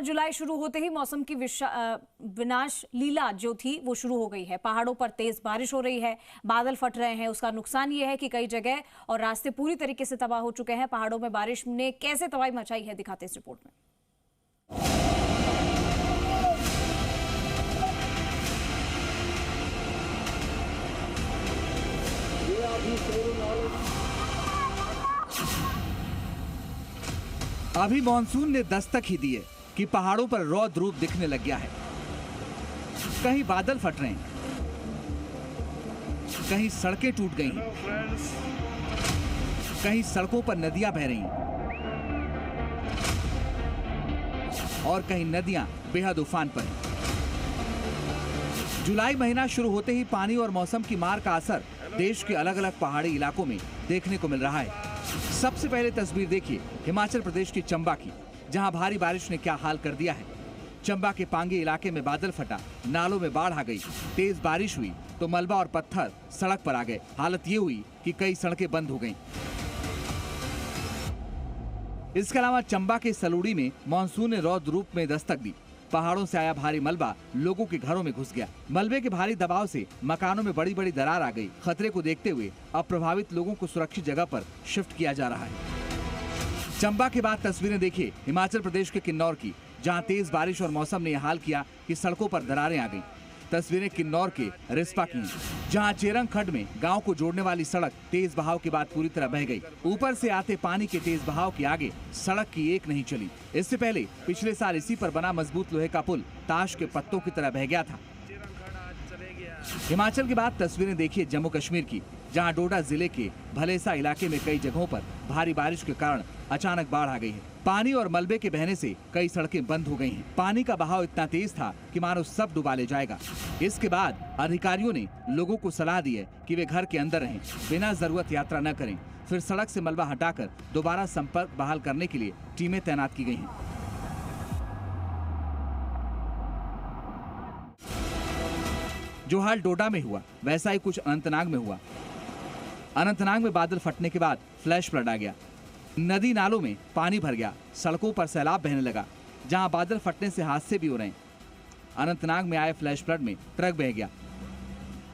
जुलाई शुरू होते ही मौसम की विनाश लीला जो थी वो शुरू हो गई है। पहाड़ों पर तेज बारिश हो रही है, बादल फट रहे हैं। उसका नुकसान ये है कि कई जगह और रास्ते पूरी तरीके से तबाह हो चुके हैं। पहाड़ों में बारिश ने कैसे तबाही मचाई है, दिखाते इस रिपोर्ट में। अभी मानसून ने दस्तक ही दी है कि पहाड़ों पर रौद्र रूप दिखने लग गया है। कहीं बादल फट रहे हैं, कहीं सड़कें टूट गई हैं, कहीं सड़कों पर नदियां बह रही हैं और कहीं नदियां बेहद उफान पर हैं। जुलाई महीना शुरू होते ही पानी और मौसम की मार का असर देश के अलग अलग पहाड़ी इलाकों में देखने को मिल रहा है। सबसे पहले तस्वीर देखिए हिमाचल प्रदेश की चंबा की, जहां भारी बारिश ने क्या हाल कर दिया है। चंबा के पांगी इलाके में बादल फटा, नालों में बाढ़ आ गई। तेज बारिश हुई तो मलबा और पत्थर सड़क पर आ गए। हालत ये हुई कि कई सड़कें बंद हो गईं। इसके अलावा चंबा के सलूड़ी में मानसून ने रौद्र रूप में दस्तक दी। पहाड़ों से आया भारी मलबा लोगों के घरों में घुस गया। मलबे के भारी दबाव से मकानों में बड़ी बड़ी दरार आ गई। खतरे को देखते हुए अब प्रभावित लोगों को सुरक्षित जगह पर शिफ्ट किया जा रहा है। चंबा के बाद तस्वीरें देखिए हिमाचल प्रदेश के किन्नौर की, जहां तेज बारिश और मौसम ने यह हाल किया कि सड़कों पर दरारें आ गईं। तस्वीरें किन्नौर के रिस्पा की, जहां चेरंग खड्ड में गांव को जोड़ने वाली सड़क तेज बहाव के बाद पूरी तरह बह गई। ऊपर से आते पानी के तेज बहाव के आगे सड़क की एक नहीं चली। इससे पहले पिछले साल इसी पर बना मजबूत लोहे का पुल ताश के पत्तों की तरह बह गया था। हिमाचल के बाद तस्वीरें देखिए जम्मू कश्मीर की, जहां डोडा जिले के भलेसा इलाके में कई जगहों पर भारी बारिश के कारण अचानक बाढ़ आ गई है। पानी और मलबे के बहने से कई सड़कें बंद हो गई हैं। पानी का बहाव इतना तेज था कि मानो सब डुबा ले जाएगा। इसके बाद अधिकारियों ने लोगों को सलाह दी है कि वे घर के अंदर रहें, बिना जरूरत यात्रा न करें। फिर सड़क से मलबा हटाकर दोबारा संपर्क बहाल करने के लिए टीमें तैनात की गई हैं। जो हाल डोडा में हुआ वैसा ही कुछ अनंतनाग में हुआ। अनंतनाग में बादल फटने के बाद फ्लैश फ्लड आ गया। नदी नालों में पानी भर गया, सड़कों पर सैलाब बहने लगा। जहां बादल फटने से हादसे भी हो रहे हैं। अनंतनाग में आए फ्लैश फ्लड में ट्रक बह गया।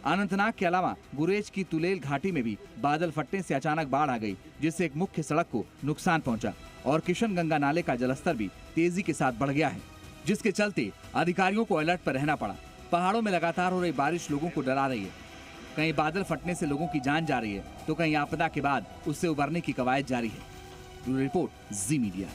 अनंतनाग के अलावा गुरेज की तुलेल घाटी में भी बादल फटने से अचानक बाढ़ आ गई, जिससे एक मुख्य सड़क को नुकसान पहुंचा और किशनगंगा नाले का जलस्तर भी तेजी के साथ बढ़ गया है, जिसके चलते अधिकारियों को अलर्ट पर रहना पड़ा। पहाड़ों में लगातार हो रही बारिश लोगों को डरा रही है। कहीं बादल फटने से लोगों की जान जा रही है तो कहीं आपदा के बाद उससे उबरने की कवायद जारी है। ब्यूरो रिपोर्ट, जी मीडिया।